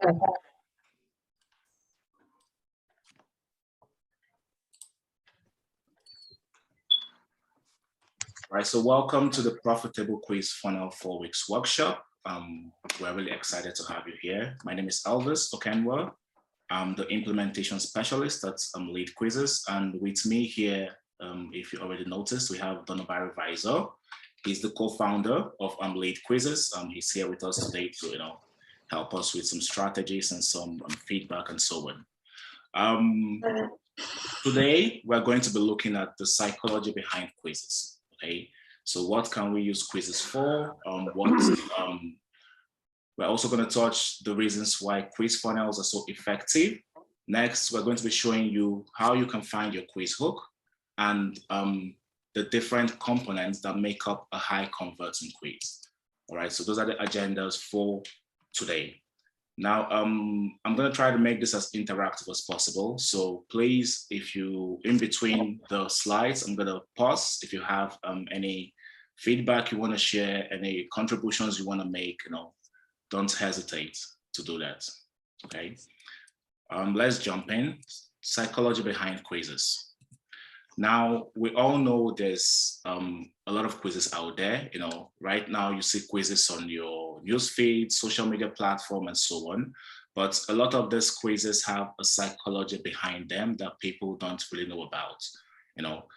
Right, so welcome to the Profitable Quiz Funnel 4 Weeks Workshop. We're really excited to have you here. My name is Elvis Okenwa. I'm the implementation specialist at LeadQuizzes, and with me here, if you already noticed, we have Donobari Visor. He's the co-founder of LeadQuizzes. He's here with us today to help us with some strategies and some feedback and so on. Today, we're going to be looking at the psychology behind quizzes. Okay, so what can we use quizzes for? We're also going to touch the reasons why quiz funnels are so effective. Next, we're going to be showing you how you can find your quiz hook and the different components that make up a high converting quiz. All right, so those are the agendas for today. Now, I'm going to try to make this as interactive as possible. So please, if you, in between the slides, I'm going to pause. If you have any feedback you want to share, any contributions you want to make, don't hesitate to do that, okay? Let's jump in. Psychology behind quizzes. Now, we all know there's a lot of quizzes out there. Right now you see quizzes on your newsfeed, social media platform, and so on. But a lot of these quizzes have a psychology behind them that people don't really know about.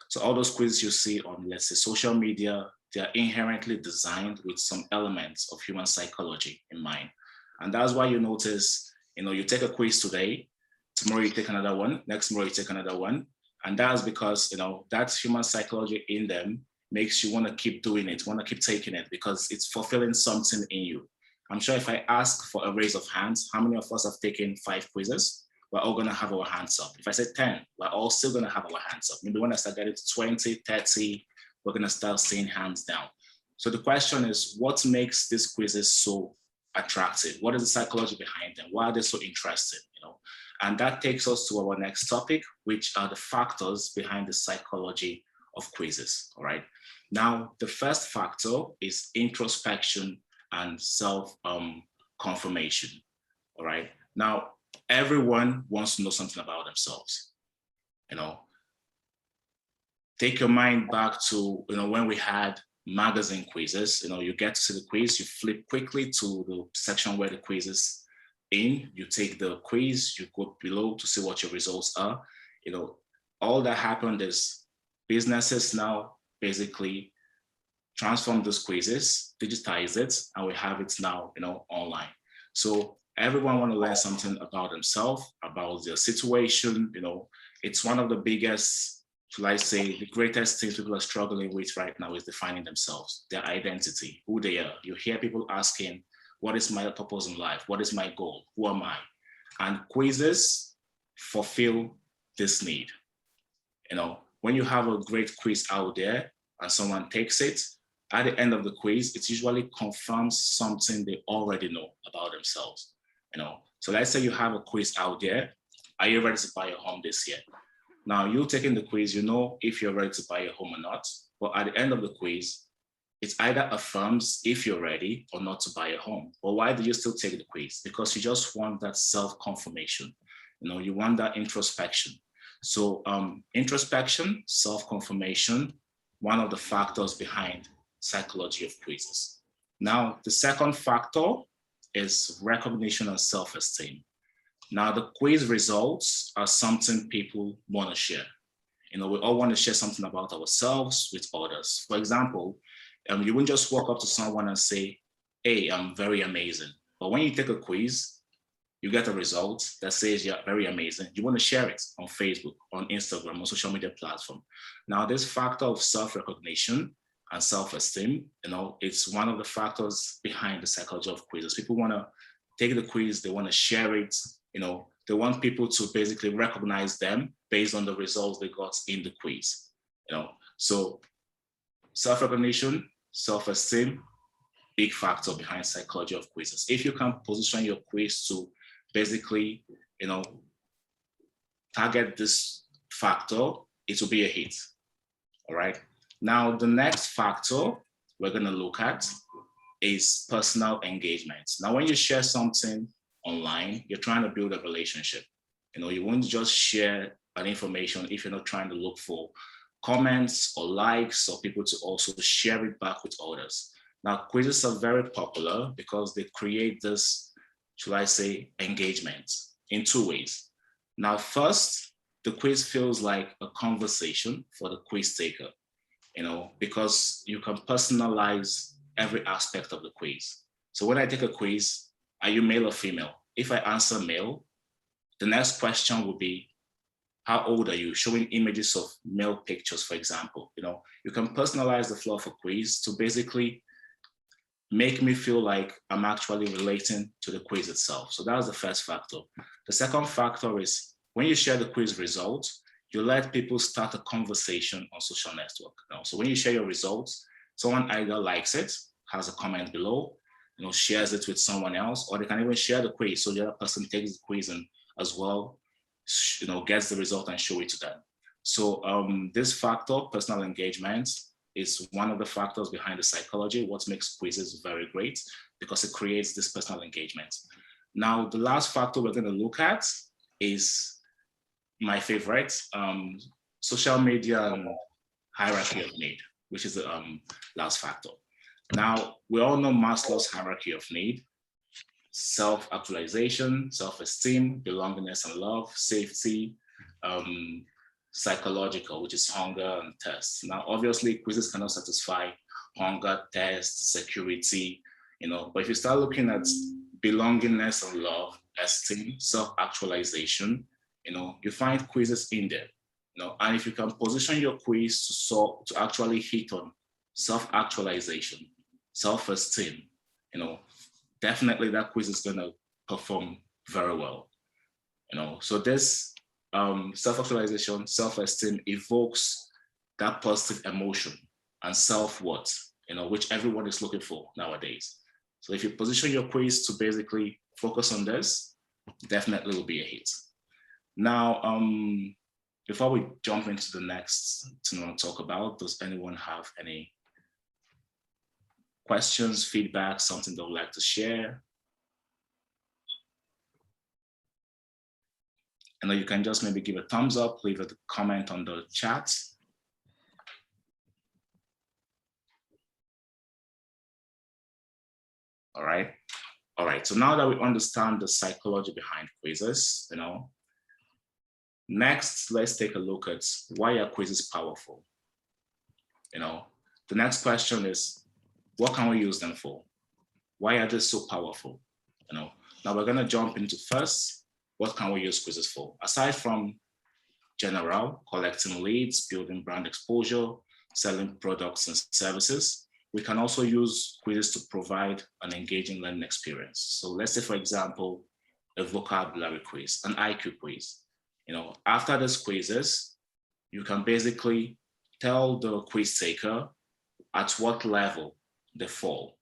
So all those quizzes you see on, let's say, social media, they're inherently designed with some elements of human psychology in mind. And that's why you notice, you take a quiz today, tomorrow you take another one, next tomorrow you take another one. And that's because, that human psychology in them makes you want to keep doing it, want to keep taking it because it's fulfilling something in you. I'm sure if I ask for a raise of hands, how many of us have taken 5 quizzes? We're all going to have our hands up. If I say 10, we're all still going to have our hands up. Maybe when I start getting to 20, 30, we're going to start seeing hands down. So the question is, what makes these quizzes so attractive? What is the psychology behind them? Why are they so interesting? And that takes us to our next topic, which are the factors behind the psychology of quizzes. All right. Now, the first factor is introspection and self-confirmation. All right. Now, everyone wants to know something about themselves. Take your mind back to when we had magazine quizzes. You get to see the quiz, you flip quickly to the section where the quiz is in, you take the quiz, you go below to see what your results are. All that happened is businesses now basically transform those quizzes, digitize it, and we have it now, online. So everyone want to learn something about themselves, about their situation. It's one of the biggest, shall I say, the greatest things people are struggling with right now is defining themselves, their identity, who they are. You hear people asking, what is my purpose in life? What is my goal? Who am I? And quizzes fulfill this need. When you have a great quiz out there and someone takes it, at the end of the quiz, it usually confirms something they already know about themselves. So let's say you have a quiz out there. Are you ready to buy a home this year? Now, you taking the quiz, if you're ready to buy a home or not. But at the end of the quiz, it either affirms if you're ready or not to buy a home. But why do you still take the quiz? Because you just want that self-confirmation. You want that introspection. So introspection, self-confirmation, one of the factors behind psychology of quizzes. Now, the second factor is recognition and self-esteem. Now, the quiz results are something people want to share. We all want to share something about ourselves with others. For example, you wouldn't just walk up to someone and say, hey, I'm very amazing. But when you take a quiz, you get a result that says you're very amazing. You want to share it on Facebook, on Instagram, on social media platform. Now, this factor of self-recognition and self-esteem, it's one of the factors behind the psychology of quizzes. People want to take the quiz, they want to share it, they want people to basically recognize them based on the results they got in the quiz. So self-recognition, self-esteem, big factor behind psychology of quizzes. If you can position your quiz to basically, target this factor, it will be a hit. All right. Now, the next factor we're going to look at is personal engagement. Now, when you share something online, you're trying to build a relationship. You know, you won't just share an information if you're not trying to look for comments or likes or people to also share it back with others. Now, quizzes are very popular because they create this, shall I say, engagement in two ways. Now, first, the quiz feels like a conversation for the quiz taker, you know, because you can personalize every aspect of the quiz. So when I take a quiz, are you male or female? If I answer male, the next question would be, how old are you? Showing images of male pictures, for example. You know, you can personalize the flow of a quiz to basically make me feel like I'm actually relating to the quiz itself. So that's the first factor. The second factor is when you share the quiz results, you let people start a conversation on social network. You know? So when you share your results, someone either likes it, has a comment below, you know, shares it with someone else, or they can even share the quiz. So the other person takes the quiz and as well, you know, gets the result and show it to them. So this factor, personal engagement, is one of the factors behind the psychology, what makes quizzes very great, because it creates this personal engagement. Now, the last factor we're going to look at is my favorite, social media and hierarchy of need, which is the last factor. Now, we all know Maslow's hierarchy of need: self-actualization, self-esteem, belongingness and love, safety, psychological, which is hunger and thirst. Now, obviously, quizzes cannot satisfy hunger, thirst, security, you know, but if you start looking at belongingness and love, esteem, self-actualization, you know, you find quizzes in there, you know, and if you can position your quiz to actually hit on self-actualization, self-esteem, you know, definitely that quiz is going to perform very well, you know. So this self-actualization, self-esteem evokes that positive emotion and self-worth, you know, which everyone is looking for nowadays. So if you position your quiz to basically focus on this, definitely will be a hit. Now, before we jump into the next to talk about, does anyone have any questions, feedback, something they would like to share? And you can just maybe give a thumbs up, leave a comment on the chat. All right. All right. So now that we understand the psychology behind quizzes, you know, next, let's take a look at why are quizzes powerful? You know, the next question is, what can we use them for? Why are they so powerful? You know, now we're going to jump into first, what can we use quizzes for? Aside from general, collecting leads, building brand exposure, selling products and services, we can also use quizzes to provide an engaging learning experience. So let's say, for example, a vocabulary quiz, an IQ quiz. You know, after these quizzes, you can basically tell the quiz taker at what level they fall.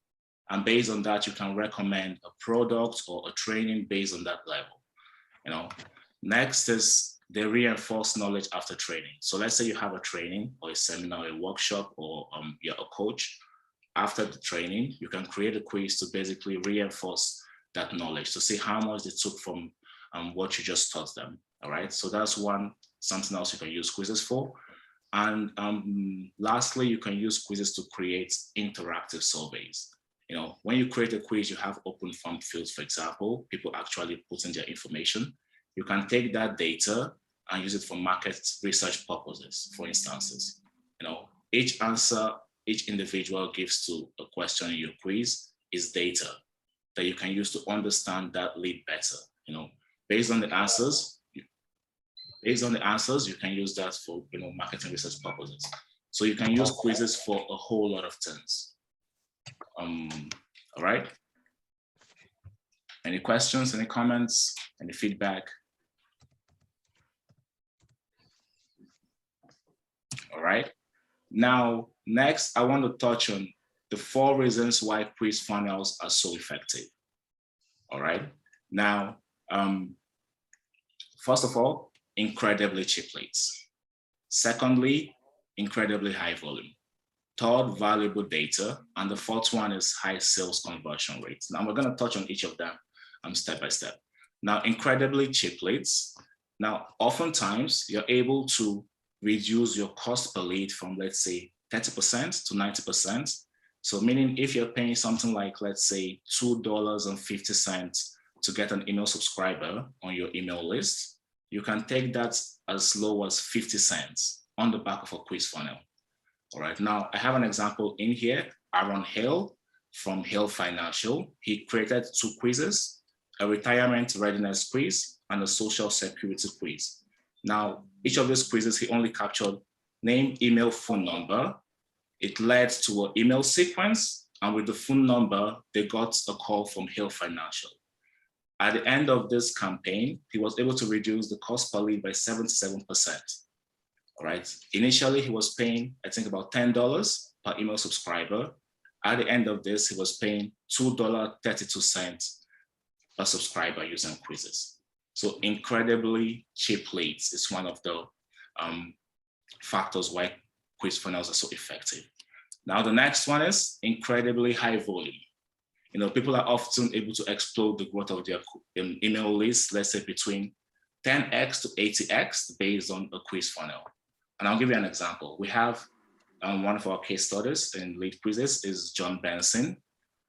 And based on that, you can recommend a product or a training based on that level. You know, next is they reinforce knowledge after training. So let's say you have a training or a seminar, a workshop, or you're a coach. After the training, you can create a quiz to basically reinforce that knowledge, to see how much they took from what you just taught them. All right, so that's something else you can use quizzes for. And lastly, you can use quizzes to create interactive surveys. You know, when you create a quiz, you have open form fields, for example, people actually put in their information. You can take that data and use it for market research purposes, for instances. You know, each answer each individual gives to a question in your quiz is data that you can use to understand that lead better. You know, based on the answers, you can use that for, you know, marketing research purposes. So you can use quizzes for a whole lot of things. All right. Any questions, any comments, any feedback? All right. Now, next, I want to touch on the 4 reasons why quiz funnels are so effective. All right. Now, first of all, incredibly cheap leads. Secondly, incredibly high volume. Third, valuable data. And the fourth one is high sales conversion rates. Now we're going to touch on each of them step by step. Now, incredibly cheap leads. Now, oftentimes you're able to reduce your cost per lead from, let's say, 30% to 90%. So meaning if you're paying something like, let's say, $2.50 to get an email subscriber on your email list, you can take that as low as 50 cents on the back of a quiz funnel. All right, now I have an example in here. Aaron Hill from Hill Financial. He created 2 quizzes, a retirement readiness quiz and a social security quiz. Now, each of these quizzes, he only captured name, email, phone number. It led to an email sequence, and with the phone number, they got a call from Hill Financial. At the end of this campaign, he was able to reduce the cost per lead by 77%. All right. Initially, he was paying, I think, about $10 per email subscriber. At the end of this, he was paying $2.32 per subscriber using quizzes. So incredibly cheap leads is one of the factors why quiz funnels are so effective. Now, the next one is incredibly high volume. You know, people are often able to explode the growth of their email list, let's say between 10x to 80x based on a quiz funnel. And I'll give you an example. We have one of our case studies in LeadQuizzes is John Benson.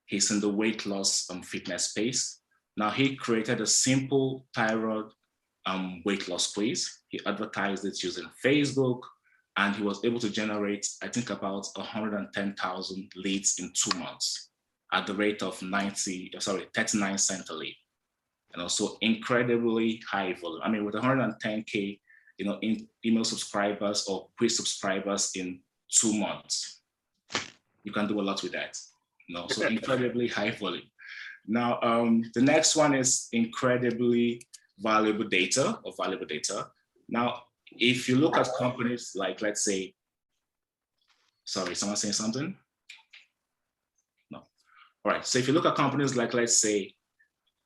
He's in the weight loss fitness space. Now, he created a simple thyroid weight loss quiz. He advertised it using Facebook, and he was able to generate, I think, about 110,000 leads in 2 months at the rate of 39 cents a lead. And also incredibly high volume. I mean, with 110K, you know, in email subscribers or quiz subscribers in 2 months, you can do a lot with that. You know, so incredibly high volume. Now, the next one is incredibly valuable data or valuable data. Now, if you look at companies like, let's say, sorry, someone saying something? No. All right, so if you look at companies like, let's say,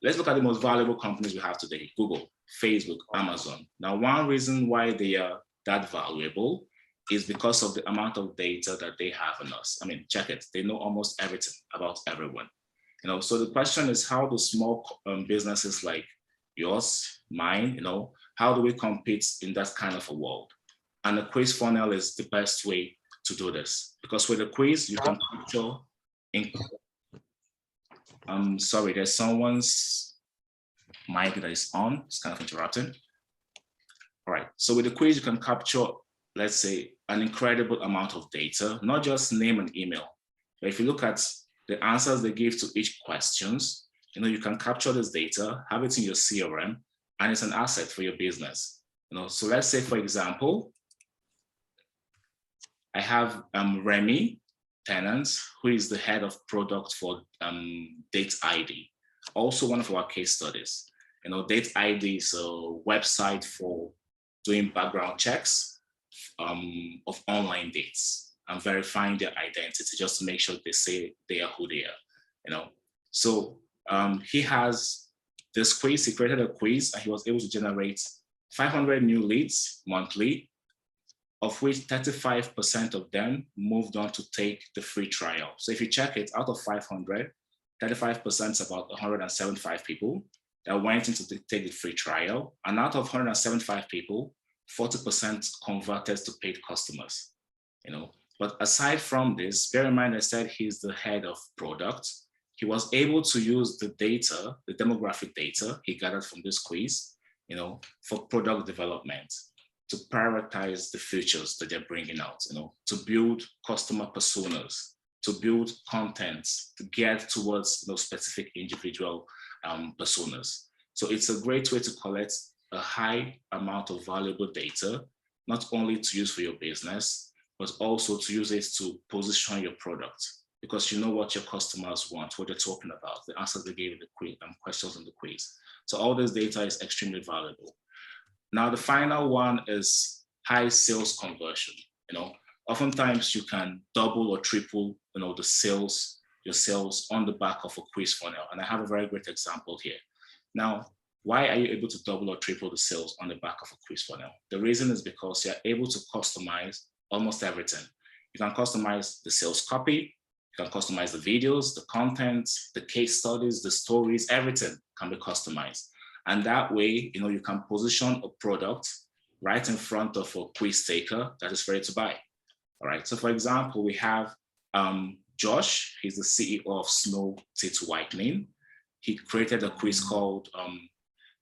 let's look at the most valuable companies we have today, Google, Facebook, Amazon. Now, one reason why they are that valuable is because of the amount of data that they have on us. I mean, check it, they know almost everything about everyone. You know, so the question is, how do small businesses like yours, mine, you know, how do we compete in that kind of a world? And the quiz funnel is the best way to do this, because with a quiz, you can capture, sorry, there's someone's mic that is on, it's kind of interrupting. All right, so with the quiz, you can capture, let's say, an incredible amount of data, not just name and email, but if you look at the answers they give to each questions, you know, you can capture this data, have it in your CRM, and it's an asset for your business. You know, so let's say, for example, I have Remy Tennant, who is the head of product for Date ID, also one of our case studies. You know, Date ID is a website for doing background checks of online dates and verifying their identity just to make sure they say they are who they are, you know. So he has this quiz, he created a quiz, and he was able to generate 500 new leads monthly, of which 35% of them moved on to take the free trial. So if you check it, out of 500, 35% is about 175 people that went into take the free trial. And out of 175 people, 40% converted to paid customers, you know. But aside from this, bear in mind I said he's the head of product. He was able to use the data, the demographic data he gathered from this quiz, you know, for product development, to prioritize the features that they're bringing out, you know, to build customer personas, to build content, to get towards, you know, specific individual personas. So it's a great way to collect a high amount of valuable data, not only to use for your business, but also to use it to position your product, because you know what your customers want, what they're talking about, the answers they gave in the quiz, questions in the quiz. So all this data is extremely valuable. Now, the final one is high sales conversion. You know, oftentimes you can double or triple, you know, the sales, your sales on the back of a quiz funnel. And I have a very great example here. Now, why are you able to double or triple the sales on the back of a quiz funnel? The reason is because you're able to customize almost everything. You can customize the sales copy, You can customize the videos, the content, the case studies, the stories, everything can be customized. And that way, you can position a product right in front of a quiz taker that is ready to buy. All right. So for example, we have Josh. He's the CEO of Snow Teeth Whitening. He created a quiz called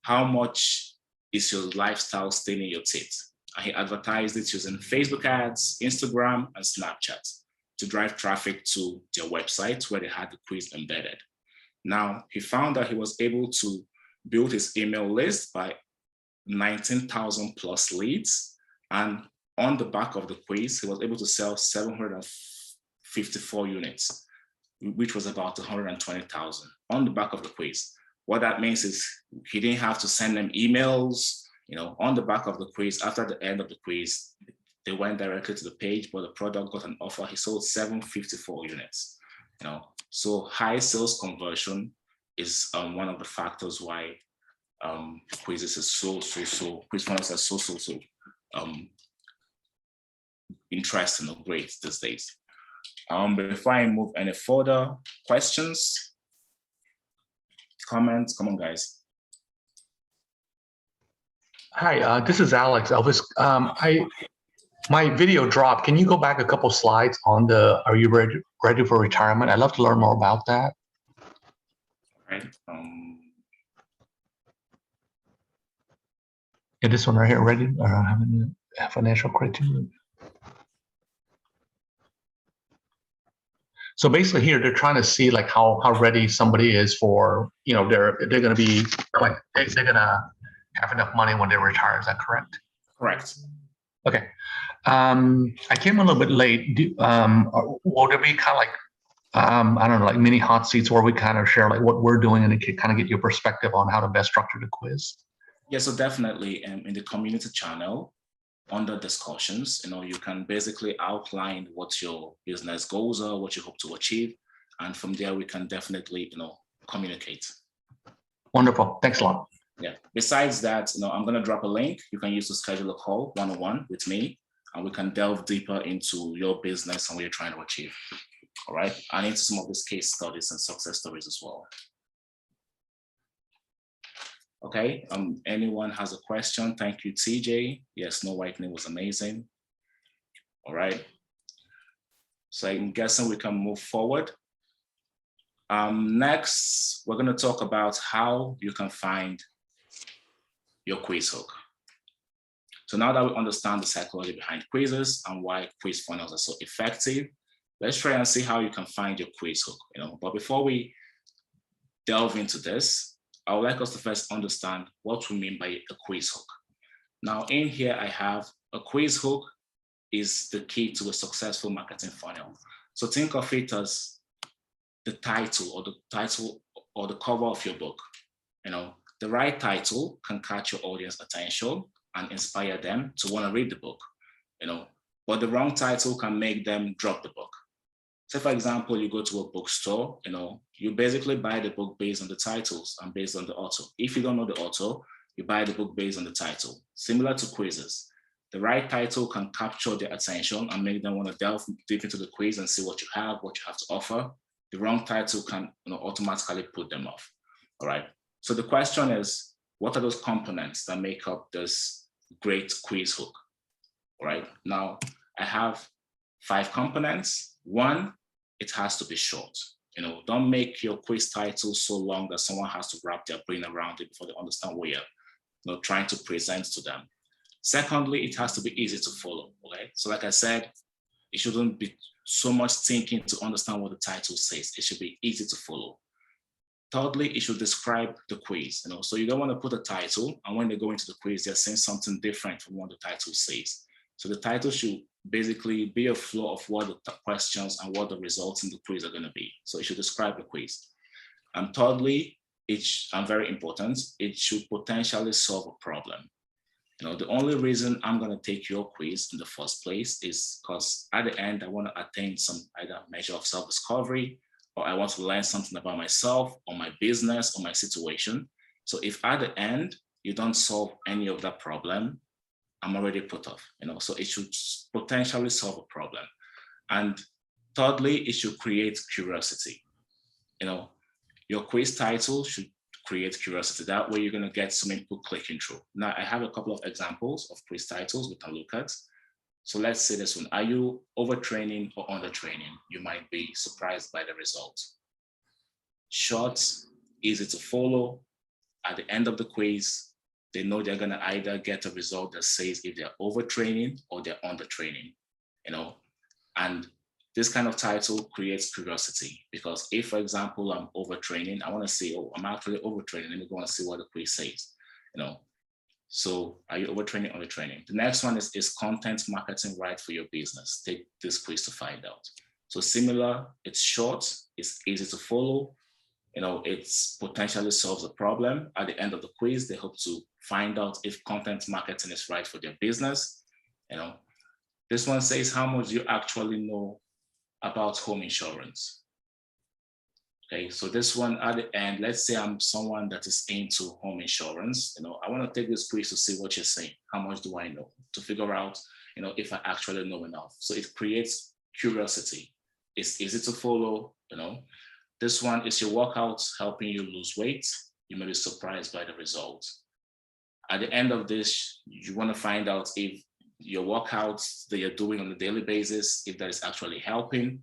How Much Is Your Lifestyle Staining Your Teeth? And he advertised it using Facebook ads, Instagram, and Snapchat to drive traffic to their website where they had the quiz embedded. Now, he found that he was able to build his email list by 19,000 plus leads. And on the back of the quiz, he was able to sell 754 units, which was about 120,000 on the back of the quiz. What that means is he didn't have to send them emails, on the back of the quiz. After the end of the quiz, they went directly to the page, but the product got an offer. He sold 754 units. So high sales conversion is one of the factors why quizzes is quiz funnels are so interesting or great these days. Before I move any further, questions, comments? Come on, guys. Hi, this is Alex. Elvis, my video dropped. Can you go back a couple slides on the, are you ready for retirement? I'd love to learn more about that. Right. Yeah, this one right here, ready? Having a financial criteria. So basically here, they're trying to see like how ready somebody is for, they're going to be like, they're going to have enough money when they retire. Is that correct? Correct. Okay. I came a little bit late. Will there be kind of like, I don't know, like mini hot seats where we kind of share like what we're doing and kind of get your perspective on how to best structure the quiz? Yeah, so definitely in the community channel, under discussions, you can basically outline what your business goals are, what you hope to achieve. And from there, we can definitely, communicate. Wonderful. Thanks a lot. Yeah. Besides that, I'm going to drop a link you can use to schedule a call one-on-one with me, and we can delve deeper into your business and what you're trying to achieve. All right. And into some of these case studies and success stories as well. Okay. Anyone has a question? Thank you, TJ. Yes, Snow Whitening was amazing. All right. So I'm guessing we can move forward. Next, we're going to talk about how you can find your quiz hook. So now that we understand the psychology behind quizzes and why quiz funnels are so effective, let's try and see how you can find your quiz hook. But before we delve into this, I would like us to first understand what we mean by a quiz hook. Now, in here, I have a quiz hook is the key to a successful marketing funnel. So think of it as the title or the cover of your book. The right title can catch your audience attention and inspire them to want to read the book, but the wrong title can make them drop the book. So for example, you go to a bookstore, you basically buy the book based on the titles and based on the author. If you don't know the author, you buy the book based on the title. Similar to quizzes, the right title can capture their attention and make them want to delve deep into the quiz and see what you have to offer. The wrong title can automatically put them off. All right. So the question is, what are those components that make up this great quiz hook? All right. Now, I have 5 components. 1, it has to be short. Don't make your quiz title so long that someone has to wrap their brain around it before they understand what you're trying to present to them. Secondly, it has to be easy to follow. Okay. So like I said, it shouldn't be so much thinking to understand what the title says. It should be easy to follow. Thirdly, it should describe the quiz. So you don't want to put a title, and when they go into the quiz, they're saying something different from what the title says. So the title should basically be a flow of what the questions and what the results in the quiz are going to be. So it should describe the quiz. And thirdly, and very important, it should potentially solve a problem. The only reason I'm going to take your quiz in the first place is because at the end, I want to attain some either measure of self-discovery, or I want to learn something about myself or my business or my situation. So if at the end, you don't solve any of that problem, I'm already put off, so it should potentially solve a problem. And Thirdly, it should create curiosity. Your quiz title should create curiosity. That way you're going to get so many people clicking through. Now, I have a couple of examples of quiz titles we can look at. So let's say this one. Are you overtraining or undertraining? You might be surprised by the results. Short, easy to follow. At the end of the quiz, they know they're going to either get a result that says if they're overtraining or they're undertraining, and this kind of title creates curiosity, because if, for example, I'm overtraining, I want to say, oh, I'm actually overtraining. Let me go and see what the quiz says, So are you overtraining or undertraining? The next one is content marketing right for your business? Take this quiz to find out. So similar, it's short, it's easy to follow, it's potentially solves a problem. At the end of the quiz, they hope to find out if content marketing is right for their business. This one says, how much do you actually know about home insurance? Okay, so this one at the end, let's say I'm someone that is into home insurance. I want to take this quiz to see what you're saying. How much do I know? To figure out, if I actually know enough. So it creates curiosity. It's easy to follow, This one is your workouts helping you lose weight. You may be surprised by the results. At the end of this, you want to find out if your workouts that you're doing on a daily basis, if that is actually helping.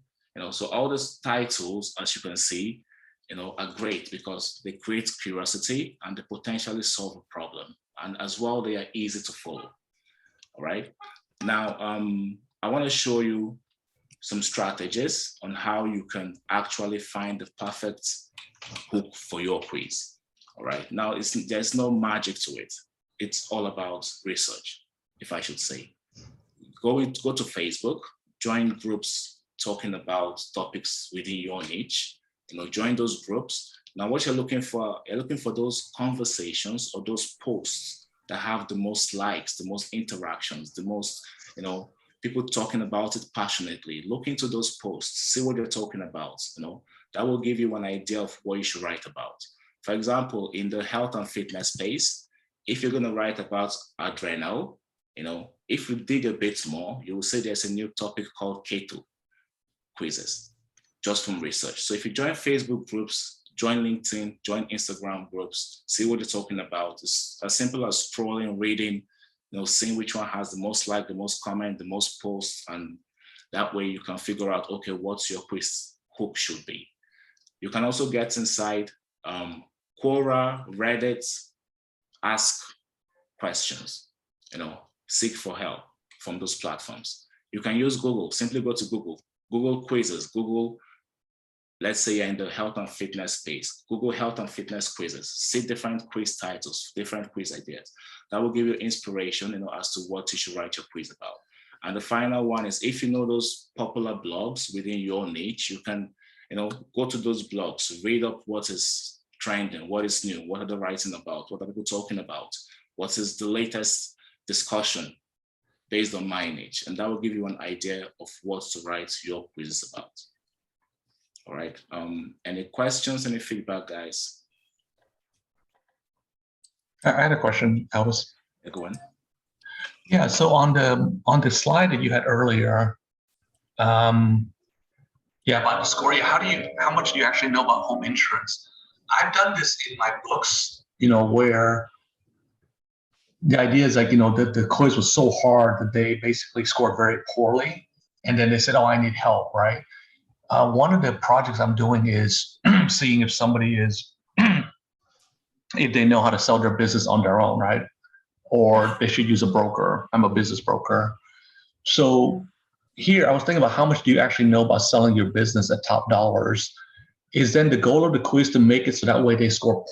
So all these titles, as you can see, are great because they create curiosity and they potentially solve a problem. And as well, they are easy to follow. All right. Now, I want to show you some strategies on how you can actually find the perfect hook for your quiz. All right. Now, there's no magic to it. It's all about research, if I should say. Go to Facebook, join groups talking about topics within your niche. Join those groups. Now, what you're looking for those conversations or those posts that have the most likes, the most interactions, the most, people talking about it passionately. Look into those posts, see what they're talking about. That will give you an idea of what you should write about. For example, in the health and fitness space, if you're going to write about adrenal, if you dig a bit more, you will see there's a new topic called keto quizzes, just from research. So if you join Facebook groups, join LinkedIn, join Instagram groups, see what they're talking about. It's as simple as scrolling, reading, seeing which one has the most like, the most comment, the most posts, and that way you can figure out, okay, what's your quiz hook should be. You can also get inside Quora, Reddit, ask questions, seek for help from those platforms. You can use Google, simply go to Google quizzes, Google, let's say you're in the health and fitness space, Google health and fitness quizzes, see different quiz titles, different quiz ideas. That will give you inspiration, as to what you should write your quiz about. And the final one is, if you know those popular blogs within your niche, you can, go to those blogs, read up what is trending, what is new, what are they writing about, what are people talking about, what is the latest discussion based on my niche. And that will give you an idea of what to write your quizzes about. All right. Any questions, any feedback, guys? I had a question, Elvis. Yeah, go on. Yeah. So on the slide that you had earlier, about the score. How much do you actually know about home insurance? I've done this in my books, where the idea is like, the quiz was so hard that they basically scored very poorly, and then they said, "Oh, I need help," right? One of the projects I'm doing is seeing if somebody is, if they know how to sell their business on their own, right? Or they should use a broker. I'm a business broker. So here I was thinking about how much do you actually know about selling your business at top dollars? Is then the goal of the quiz to make it so that way they score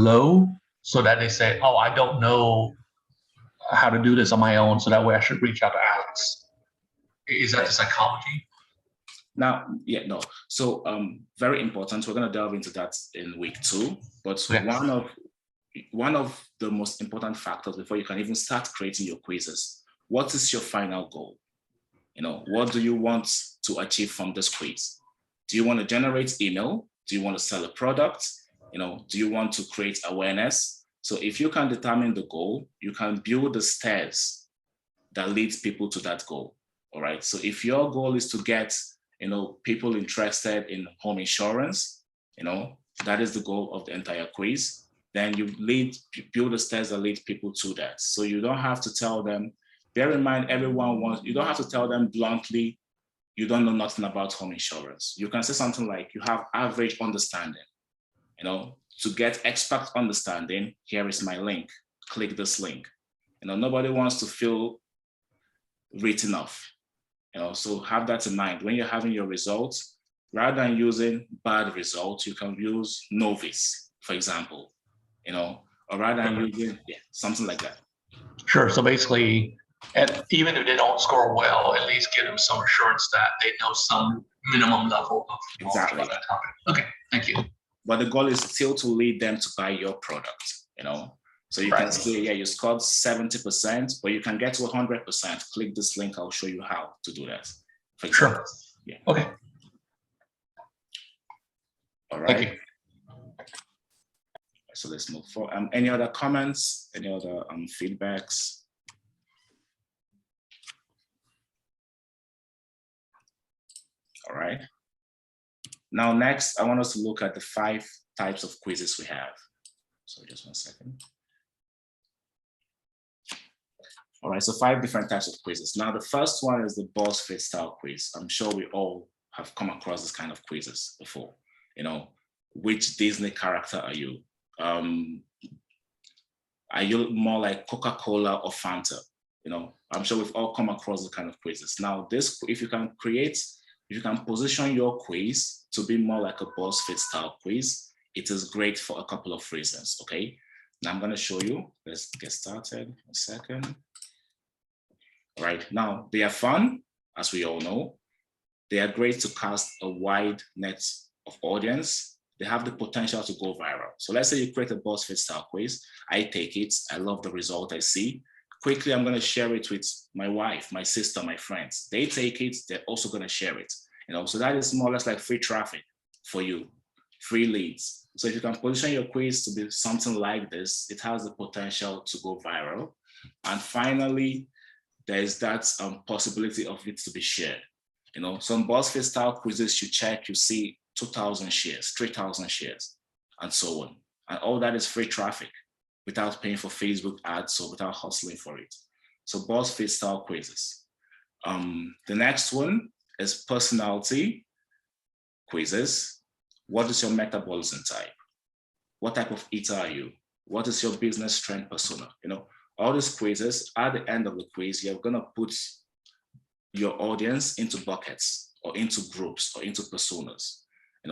low, so that they say, "Oh, I don't know how to do this on my own, so that way I should reach out to Alex." Is that the psychology? Now, yeah, no. So very important. We're going to delve into that in week 2. But okay, one of the most important factors before you can even start creating your quizzes, what is your final goal? What do you want to achieve from this quiz? Do you want to generate email? Do you want to sell a product? Do you want to create awareness? So if you can determine the goal, you can build the stairs that leads people to that goal. All right. So if your goal is to get people interested in home insurance, that is the goal of the entire quiz. Then you build the steps that lead people to that. So you don't have to tell them, bear in mind, you don't have to tell them bluntly, you don't know nothing about home insurance. You can say something like, you have average understanding. To get expert understanding, here is my link. Click this link. Nobody wants to feel written off. So have that in mind. When you're having your results, rather than using bad results, you can use novice, for example, or rather than using something like that. Sure. So basically, even if they don't score well, at least give them some assurance that they know some minimum level of knowledge about that topic. Okay, thank you. But the goal is still to lead them to buy your product, So you can say, you scored 70%, but you can get to 100%. Click this link, I'll show you how to do that. For example. Sure. Yeah. Okay. All right. Thank you. So let's move forward. Any other comments? Any other feedbacks? All right. Now, next, I want us to look at the 5 types of quizzes we have. So just one second. All right, so 5 different types of quizzes. Now, the first one is the BuzzFeed style quiz. I'm sure we all have come across this kind of quizzes before. Which Disney character are you? Are you more like Coca-Cola or Fanta? I'm sure we've all come across the kind of quizzes. Now, if you can position your quiz to be more like a BuzzFeed style quiz, it is great for a couple of reasons, okay? Now I'm gonna show you. Let's get started, a second. All right, now they are fun, as we all know. They are great to cast a wide net of audience. They have the potential to go viral. So let's say you create a BuzzFeed style quiz. I take it, I love the result I see. Quickly, I'm gonna share it with my wife, my sister, my friends. They take it, they're also gonna share it. So that is more or less like free traffic for you, free leads. So if you can position your quiz to be something like this, it has the potential to go viral. And finally, there is that possibility of it to be shared. Some BuzzFeed style quizzes you check, you see 2,000 shares, 3,000 shares, and so on. And all that is free traffic without paying for Facebook ads or without hustling for it. So BuzzFeed style quizzes. The next one is personality quizzes. What is your metabolism type? What type of eater are you? What is your business strength persona? All these quizzes, at the end of the quiz, you're gonna put your audience into buckets or into groups or into personas.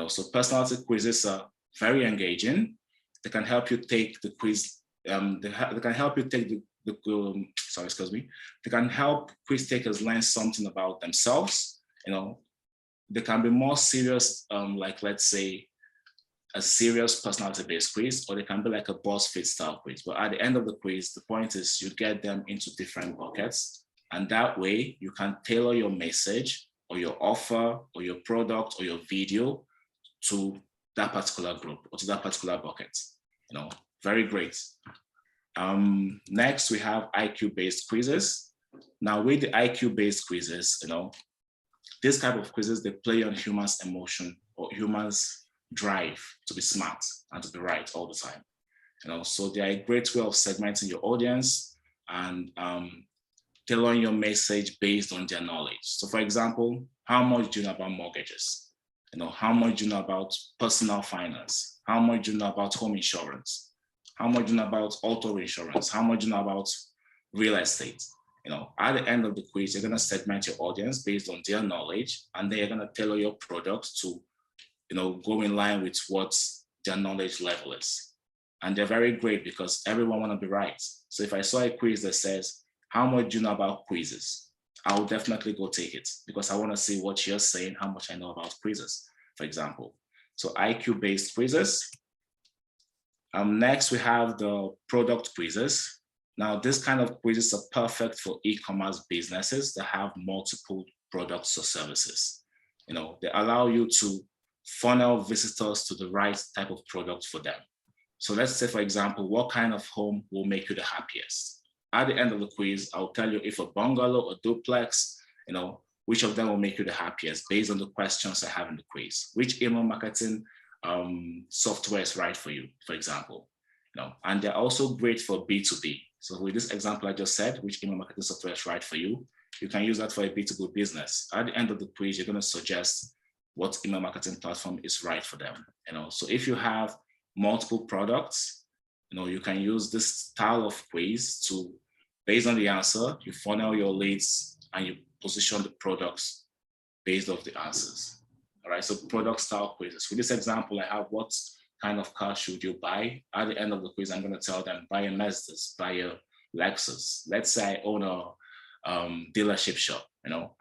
So personality quizzes are very engaging. They can help you take the quiz. They can help you take they can help quiz takers learn something about themselves. They can be more serious, like let's say a serious personality-based quiz, or they can be like a BuzzFeed style quiz. But at the end of the quiz, the point is you get them into different buckets, and that way you can tailor your message or your offer or your product or your video to that particular group or to that particular bucket. Very great. Next, we have IQ-based quizzes. Now, with the IQ-based quizzes, this type of quizzes, they play on humans' emotion or humans' drive to be smart and to be right all the time. So they are a great way of segmenting your audience and tailoring your message based on their knowledge. So, for example, how much do you know about mortgages? How much do you know about personal finance? How much do you know about home insurance? How much do you know about auto insurance? How much do you know about real estate? At the end of the quiz, you're going to segment your audience based on their knowledge, and then you're going to tailor your product to, go in line with what their knowledge level is. And they're very great because everyone want to be right. So if I saw a quiz that says, how much do you know about quizzes? I will definitely go take it because I want to see what you're saying, how much I know about quizzes, for example. So IQ-based quizzes. Next, we have the product quizzes. Now, this kind of quizzes are perfect for e-commerce businesses that have multiple products or services. They allow you to funnel visitors to the right type of product for them. So let's say, for example, what kind of home will make you the happiest? At the end of the quiz, I'll tell you if a bungalow or duplex, which of them will make you the happiest based on the questions I have in the quiz? Which email marketing software is right for you, for example? And they're also great for B2B. So with this example I just said, which email marketing software is right for you, you can use that for a B2B business. At the end of the quiz, you're going to suggest what email marketing platform is right for them. So if you have multiple products, you can use this style of quiz to, based on the answer, you funnel your leads and you position the products based off the answers. All right, so product style quizzes. With this example, I have what kind of car should you buy? At the end of the quiz, I'm going to tell them, buy a Mercedes, buy a Lexus. Let's say I own a dealership shop.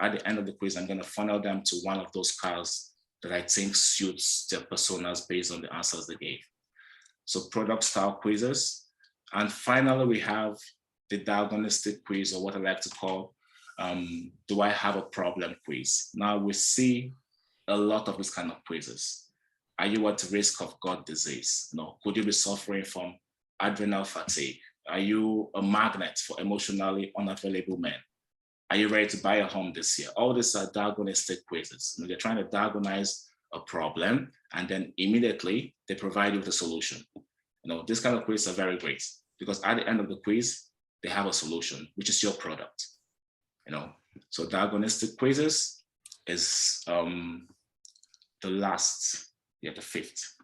At the end of the quiz, I'm going to funnel them to one of those cars that I think suits their personas based on the answers they gave. So product style quizzes. And finally, we have the diagnostic quiz, or what I like to call, do I have a problem quiz? Now we see a lot of this kind of quizzes. Are you at risk of gut disease? Could you be suffering from adrenal fatigue? Are you a magnet for emotionally unavailable men? Are you ready to buy a home this year? All these are diagnostic quizzes. They're trying to diagnose a problem, and then immediately they provide you with a solution. This kind of quizzes are very great because at the end of the quiz, they have a solution, which is your product. So diagnostic quizzes is the fifth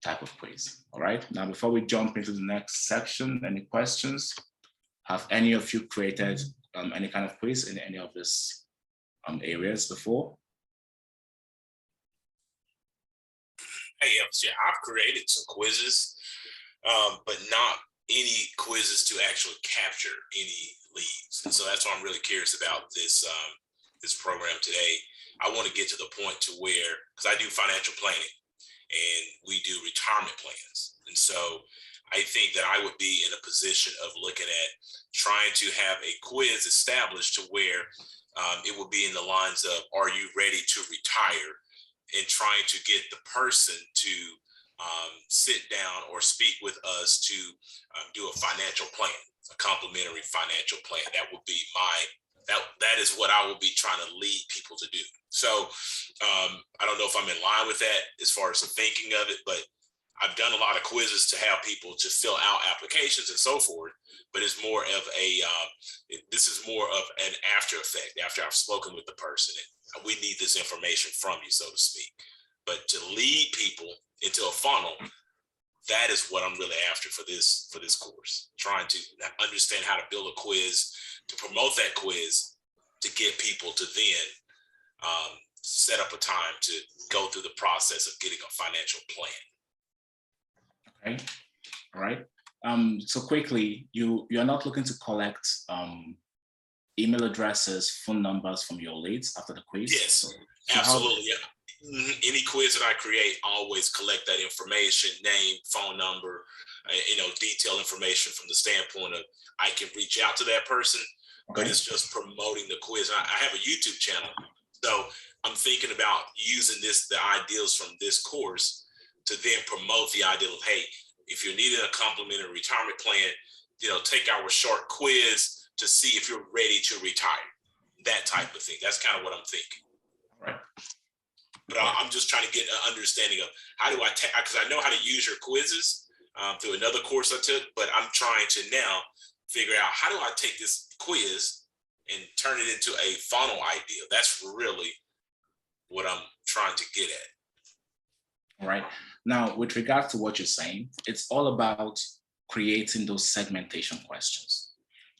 type of quiz. All right. Now, before we jump into the next section, any questions? Have any of you created any kind of quiz in any of these areas before? Hey, yeah, I've created some quizzes, but not any quizzes to actually capture any leads. And so that's why I'm really curious about this this program today. I want to get to the point to where, because I do financial planning and we do retirement plans. And so I think that I would be in a position of looking at trying to have a quiz established to where it would be in the lines of, are you ready to retire? And trying to get the person to sit down or speak with us to do a financial plan, a complimentary financial plan. That would be that is what I will be trying to lead people to do. So I don't know if I'm in line with that as far as the thinking of it, but I've done a lot of quizzes to have people to fill out applications and so forth, but it's more of this is more of an after effect after I've spoken with the person. And we need this information from you, so to speak. But to lead people into a funnel, that is what I'm really after for this course. Trying to understand how to build a quiz, to promote that quiz, to get people to then set up a time to go through the process of getting a financial plan. Okay, all right. So quickly, you are not looking to collect email addresses, phone numbers from your leads after the quiz? Yes, so absolutely. Yeah. Any quiz that I create, always collect that information, name, phone number, detailed information from the standpoint of I can reach out to that person, okay, but it's just promoting the quiz. I have a YouTube channel, so I'm thinking about using the ideas from this course to then promote the idea of, hey, if you're needing a complimentary retirement plan, take our short quiz to see if you're ready to retire, that type of thing. That's kind of what I'm thinking. Right. But I'm just trying to get an understanding of how do I take, because I know how to use your quizzes through another course I took, but I'm trying to now figure out how do I take this quiz and turn it into a funnel idea. That's really what I'm trying to get at. All right. Now, with regard to what you're saying, it's all about creating those segmentation questions.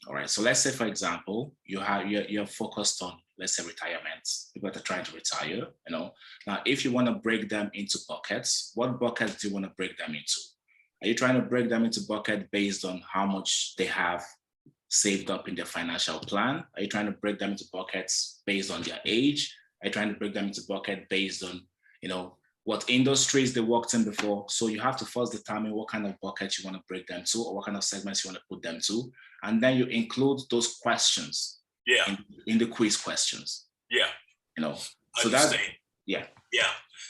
All right. So let's say, for example, you're focused on, let's say, retirement. People that are trying to retire. Now, if you want to break them into buckets, what buckets do you want to break them into? Are you trying to break them into bucket based on how much they have saved up in their financial plan? Are you trying to break them into buckets based on their age? Are you trying to break them into bucket based on, what industries they worked in before? So you have to first determine what kind of bucket you want to break them to, or what kind of segments you want to put them to. And then you include those questions in the quiz questions. Yeah. So that's,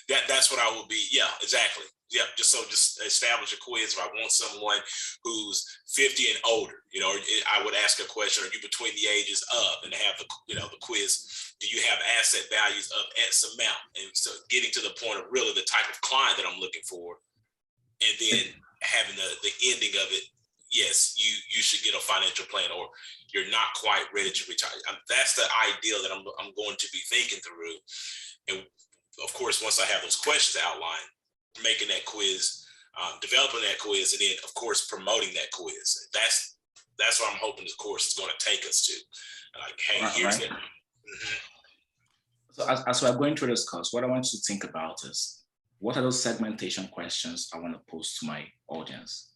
that's what I will be. Yeah, exactly. yeah, just establish a quiz. If I want someone who's 50 and older, I would ask a question: are you between the ages of, and have the quiz. Do you have asset values of X amount? And so getting to the point of really the type of client that I'm looking for, and then having the ending of it. Yes, you should get a financial plan, or you're not quite ready to retire. That's the ideal that I'm going to be thinking through. And of course, once I have those questions outlined, making that quiz, developing that quiz, and then of course promoting that quiz. That's what I'm hoping the course is going to take us to. Like, hey, here's it. Mm-hmm. So as we're going through this course, what I want you to think about is, what are those segmentation questions I want to pose to my audience,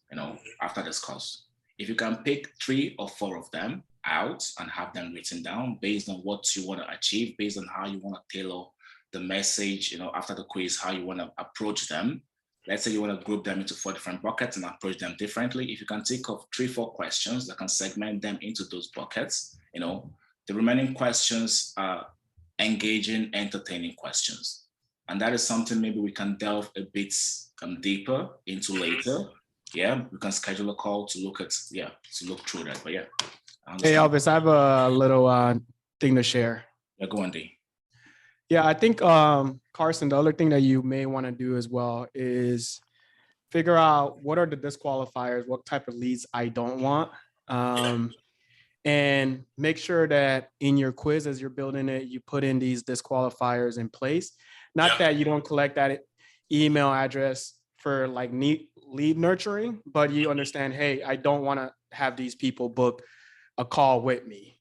after this course? If you can pick 3 or 4 of them out and have them written down based on what you want to achieve, based on how you want to tailor the message, after the quiz, how you want to approach them. Let's say you want to group them into 4 different buckets and approach them differently. If you can think of 3, 4 questions that can segment them into those buckets, the remaining questions are engaging, entertaining questions. And that is something maybe we can delve a bit deeper into later. Yeah, we can schedule a call to look through that. But yeah. Hey, Elvis, I have a little thing to share. Yeah, go on, D. Yeah, I think, Carson, the other thing that you may want to do as well is figure out what are the disqualifiers, what type of leads I don't want. And make sure that in your quiz, as you're building it, you put in these disqualifiers in place. Not that you don't collect that email address for like lead nurturing, but you understand, hey, I don't want to have these people book a call with me,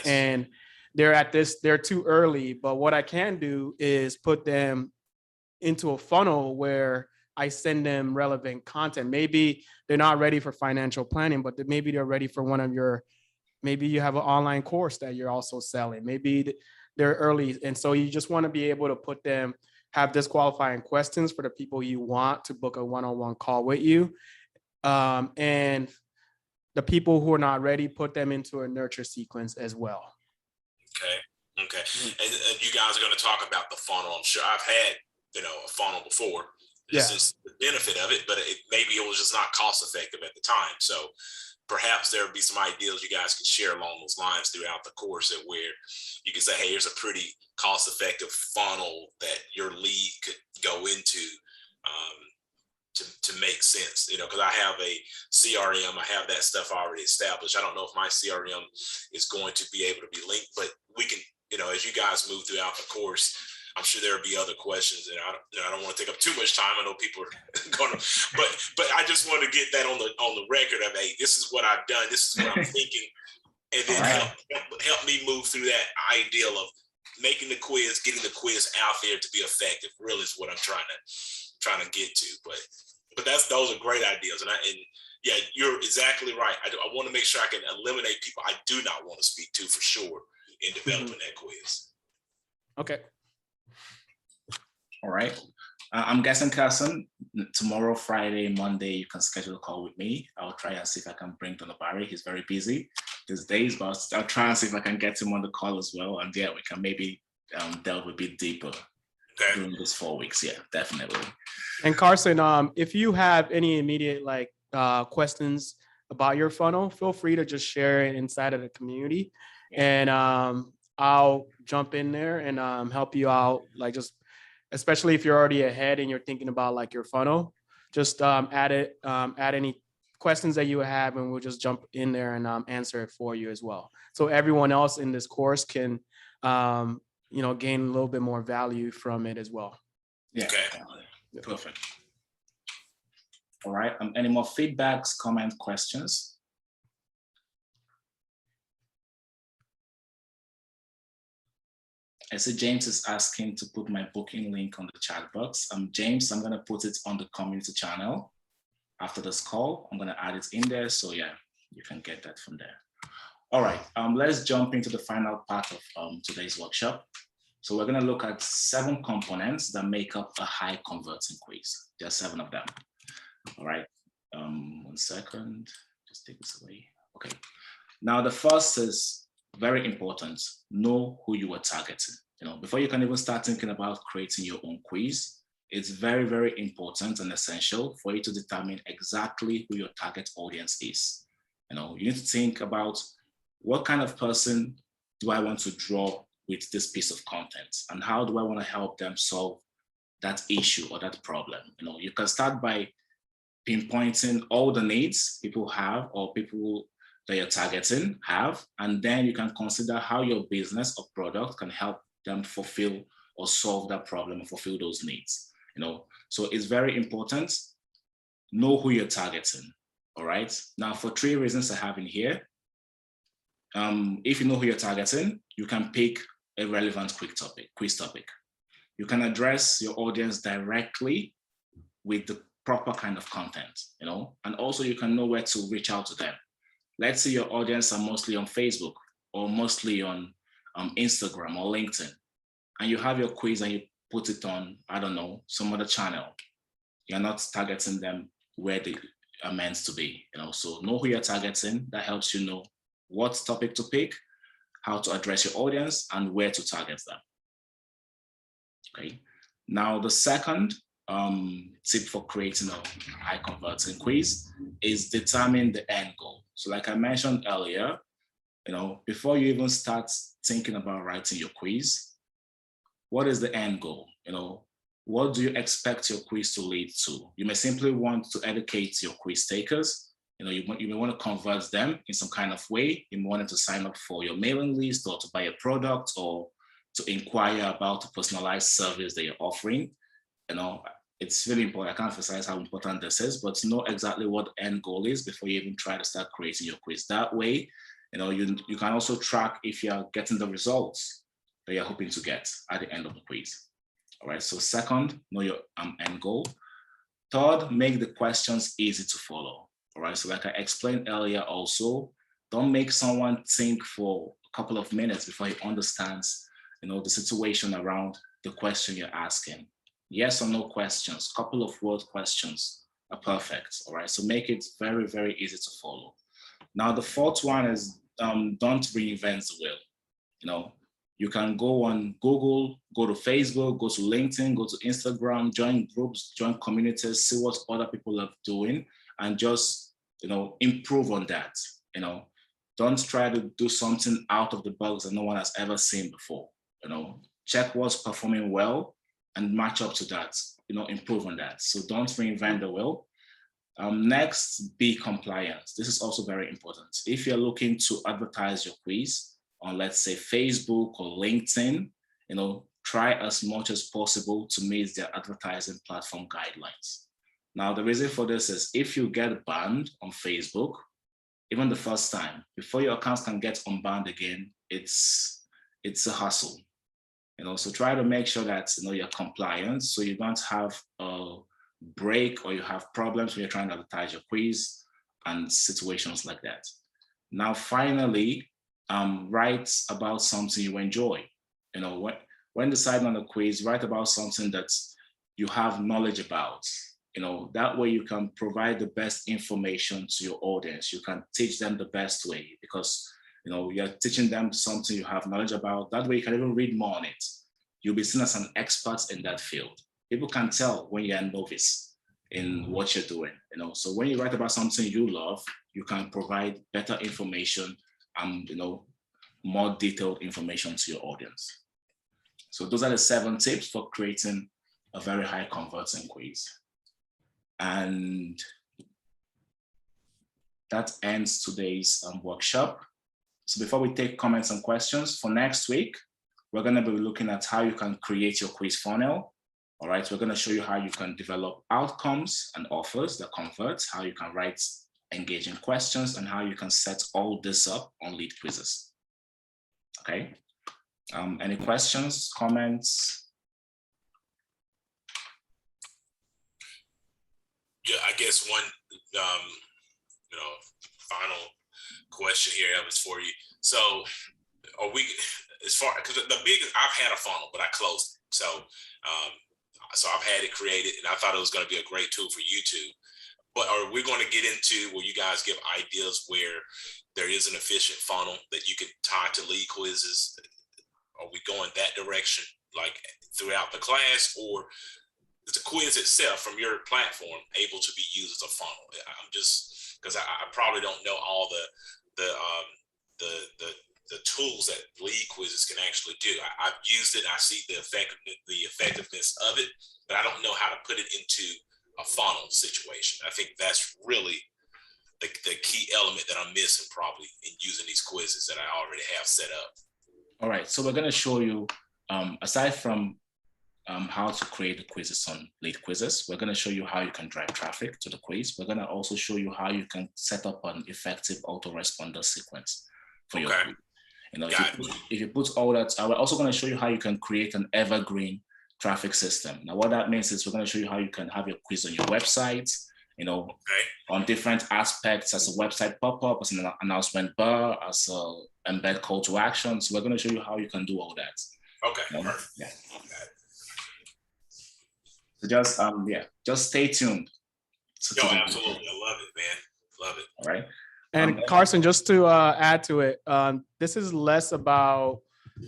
and they're too early. But what I can do is put them into a funnel where I send them relevant content. Maybe they're not ready for financial planning, but maybe they're ready for maybe you have an online course that you're also selling. Maybe they're early. And so you just want to be able to have disqualifying questions for the people you want to book a one-on-one call with you. And the people who are not ready, put them into a nurture sequence as well. Okay. And you guys are going to talk about the funnel. I'm sure I've had, a funnel before. This is the benefit of it, but maybe it was just not cost effective at the time. So perhaps there would be some ideas you guys can share along those lines throughout the course, where you can say, hey, here's a pretty cost-effective funnel that your lead could go into to make sense, because I have a CRM, I have that stuff already established. I don't know if my CRM is going to be able to be linked, but we can, as you guys move throughout the course, I'm sure there'll be other questions, and I don't want to take up too much time. I know people are going to, but I just want to get that on the record of, hey, this is what I've done, this is what I'm thinking, and then help me move through that ideal of making the quiz, getting the quiz out there to be effective. Really is what I'm trying to get to. But those are great ideas, and yeah, you're exactly right. I want to make sure I can eliminate people I do not want to speak to for sure in developing that quiz. Okay. All right. I'm guessing, Carson, tomorrow, Friday, Monday, you can schedule a call with me. I'll try and see if I can bring Donabari. He's very busy these days, but I'll try and see if I can get him on the call as well. And yeah, we can maybe delve a bit deeper during these 4 weeks. Yeah, definitely. And Carson, if you have any immediate questions about your funnel, feel free to just share it inside of the community, and I'll jump in there and help you out. Especially if you're already ahead and you're thinking about your funnel, just add any questions that you have, and we'll just jump in there and answer it for you as well. So everyone else in this course can, gain a little bit more value from it as well. Yeah. Okay. Perfect. All right. Any more feedbacks, comments, questions? I see James is asking to put my booking link on the chat box. James, I'm going to put it on the community channel after this call. I'm going to add it in there. So yeah, you can get that from there. All right, let's jump into the final part of today's workshop. So we're going to look at 7 components that make up a high converting quiz. There are 7 of them. All right, 1 second, just take this away. Okay, now the first is very important. Know who you are targeting. Before you can even start thinking about creating your own quiz, it's very, very important and essential for you to determine exactly who your target audience is. You know, you need to think about what kind of person do I want to draw with this piece of content, and how do I want to help them solve that issue or that problem. You know, you can start by pinpointing all the needs people have or people that you're targeting have, and then you can consider how your business or product can help them fulfill or solve that problem and fulfill those needs. You know, so it's very important. Know who you're targeting. All right. Now, for 3 reasons I have in here, if you know who you're targeting, you can pick a relevant quiz topic. You can address your audience directly with the proper kind of content, you know, and also you can know where to reach out to them. Let's say your audience are mostly on Facebook or mostly on Instagram or LinkedIn, and you have your quiz and you put it on, I don't know, some other channel. You're not targeting them where they are meant to be, you know. So know who you're targeting. That helps you know what topic to pick, how to address your audience, and where to target them. Okay. Now, the second tip for creating a high converting quiz is determine the end goal. So like I mentioned earlier, you know, before you even start thinking about writing your quiz, what is the end goal? You know, what do you expect your quiz to lead to? You may simply want to educate your quiz takers. You know, you may want to convert them in some kind of way. You may want them to sign up for your mailing list or to buy a product or to inquire about the personalized service that you're offering. You know, it's really important. I can't emphasize how important this is, but know exactly what the end goal is before you even try to start creating your quiz. That way, you know, you can also track if you're getting the results that you're hoping to get at the end of the quiz. All right, so second, know your end goal. Third, make the questions easy to follow. All right, so like I explained earlier also, don't make someone think for a couple of minutes before he understands, you know, the situation around the question you're asking. Yes or no questions, couple of word questions are perfect. All right, so make it very, very easy to follow. Now, the fourth one is don't reinvent the wheel. You know, you can go on Google, go to Facebook, go to LinkedIn, go to Instagram, join groups, join communities, see what other people are doing, and just, you know, improve on that. You know, don't try to do something out of the box that no one has ever seen before. You know, check what's performing well and match up to that, you know, improve on that. So don't reinvent the wheel. Next, be compliant. This is also very important. If you're looking to advertise your quiz on, let's say, Facebook or LinkedIn, you know, try as much as possible to meet their advertising platform guidelines. Now, the reason for this is if you get banned on Facebook, even the first time, before your accounts can get unbanned again, it's a hassle. You know, so try to make sure that, you know, you're compliant so you don't have a break or you have problems when you're trying to advertise your quiz and situations like that. Now, finally, write about something you enjoy. You know, when deciding on a quiz, write about something that you have knowledge about. You know, that way you can provide the best information to your audience. You can teach them the best way because, you know, you're teaching them something you have knowledge about. That way you can even read more on it. You'll be seen as an expert in that field. People can tell when you're a novice in what you're doing, you know. So when you write about something you love, you can provide better information and, you know, more detailed information to your audience. So those are the 7 tips for creating a very high converting quiz. And that ends today's workshop. So before we take comments and questions for next week, we're going to be looking at how you can create your quiz funnel. All right, we're going to show you how you can develop outcomes and offers that convert, how you can write engaging questions, and how you can set all this up on LeadQuizzes. Okay, any questions, comments? Yeah, I guess one, you know, final question here, Elvis, for you. So, are we, as far, because the biggest, I've had a funnel, but I closed it. So, so I've had it created, and I thought it was going to be a great tool for YouTube. But are we going to get into where you guys give ideas where there is an efficient funnel that you can tie to LeadQuizzes? Are we going that direction, like throughout the class, or the quiz itself from your platform able to be used as a funnel? I'm just, because I probably don't know all the tools that LeadQuizzes can actually do. I've used it. I see the effectiveness of it, but I don't know how to put it into a funnel situation. I think that's really the key element that I'm missing probably in using these quizzes that I already have set up. All right, so we're going to show you, aside from how to create the quizzes on LeadQuizzes, we're going to show you how you can drive traffic to the quiz. We're going to also show you how you can set up an effective autoresponder sequence for your quiz. You know, if you put all that, we're also going to show you how you can create an evergreen traffic system. Now, what that means is we're going to show you how you can have your quiz on your website, you know, on different aspects, as a website pop-up, as an announcement bar, as a embed call to action. So we're going to show you how you can do all that. Okay, you know? perfect. Yeah. So just stay tuned. Yo, absolutely, I love it, man. Love it. All right. And Carson, just to add to it, this is less about,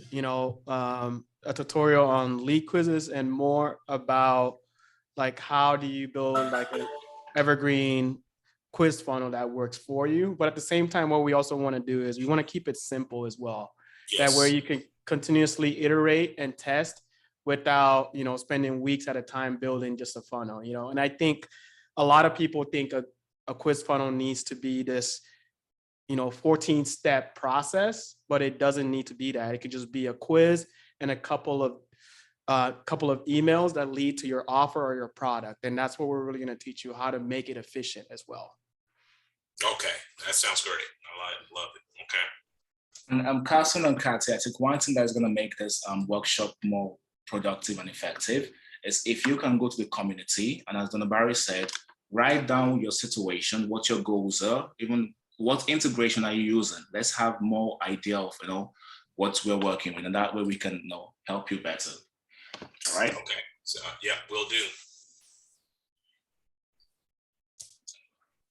you know, a tutorial on LeadQuizzes and more about like how do you build like an evergreen quiz funnel that works for you. But at the same time, what we also want to do is we want to keep it simple as well. Yes. That where you can continuously iterate and test without, you know, spending weeks at a time building just a funnel, you know. And I think a lot of people think a quiz funnel needs to be this, you know, 14-step process, but it doesn't need to be that. It could just be a quiz and a couple of emails that lead to your offer or your product. And that's what we're really going to teach you, how to make it efficient as well. Okay, that sounds great. I love it. Okay. And Carson and Kathy, I think one thing that's going to make this workshop more productive and effective is if you can go to the community and, as Donna Barry said, write down your situation, what your goals are, even what integration are you using. Let's have more idea of, you know, what we're working with, and that way we can, you know, help you better. All right. Okay. So yeah, will do.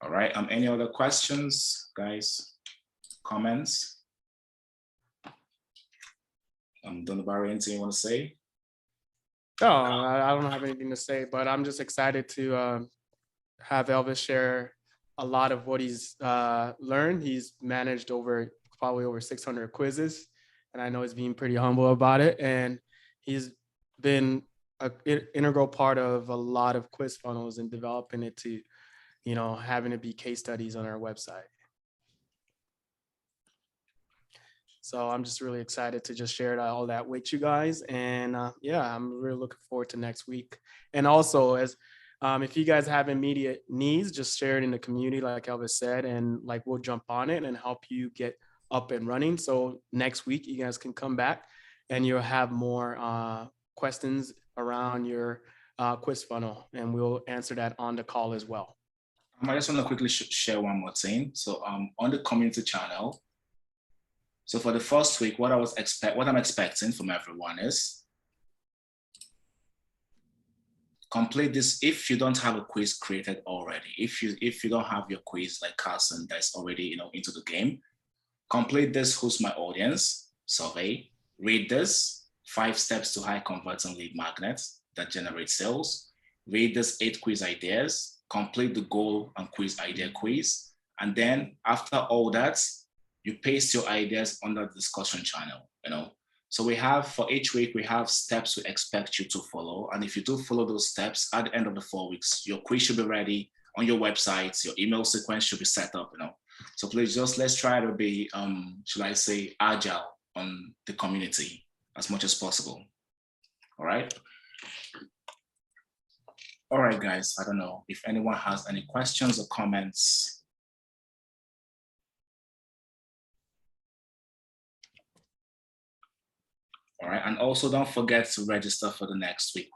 All right. Any other questions, guys? Comments? Donna Barry, anything you want to say? No, I don't have anything to say, but I'm just excited to have Elvis share a lot of what he's learned. He's managed probably over 600 quizzes, and I know he's being pretty humble about it. And he's been an integral part of a lot of quiz funnels and developing it to, you know, having it be case studies on our website. So I'm just really excited to just share all that with you guys. And yeah, I'm really looking forward to next week. And also, as if you guys have immediate needs, just share it in the community, like Elvis said, and like we'll jump on it and help you get up and running. So next week, you guys can come back and you'll have more questions around your quiz funnel, and we'll answer that on the call as well. I just want to quickly share one more thing. So on the community channel, so for the first week, what I'm expecting from everyone is complete this. If you don't have a quiz created already, if you don't have your quiz like Carson that's already, you know, into the game, complete this Who's My Audience survey, read this 5 steps to high converting lead magnets that generate sales, read this 8 quiz ideas, complete the goal and quiz idea quiz. And then after all that, you paste your ideas on the discussion channel, you know. So we have, for each week, we have steps we expect you to follow. And if you do follow those steps, at the end of the 4 weeks, your quiz should be ready on your website, your email sequence should be set up, you know. So please let's try to be, should I say, agile on the community as much as possible. All right. All right, guys, I don't know if anyone has any questions or comments. All right, and also don't forget to register for the next week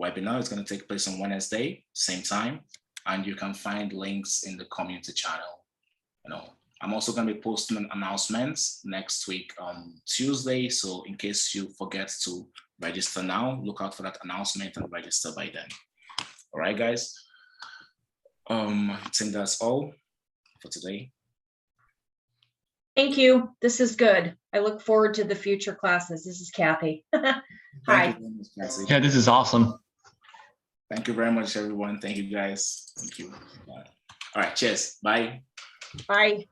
webinar. It's going to take place on Wednesday, same time, and you can find links in the community channel. You know, I'm also going to be posting announcements next week on Tuesday. So in case you forget to register now, look out for that announcement and register by then. All right, guys. I think that's all for today. Thank you. This is good. I look forward to the future classes. This is Kathy. Hi. Thank you very much, Cassie. Yeah, this is awesome. Thank you very much, everyone. Thank you, guys. Thank you. All right, cheers. Bye. Bye.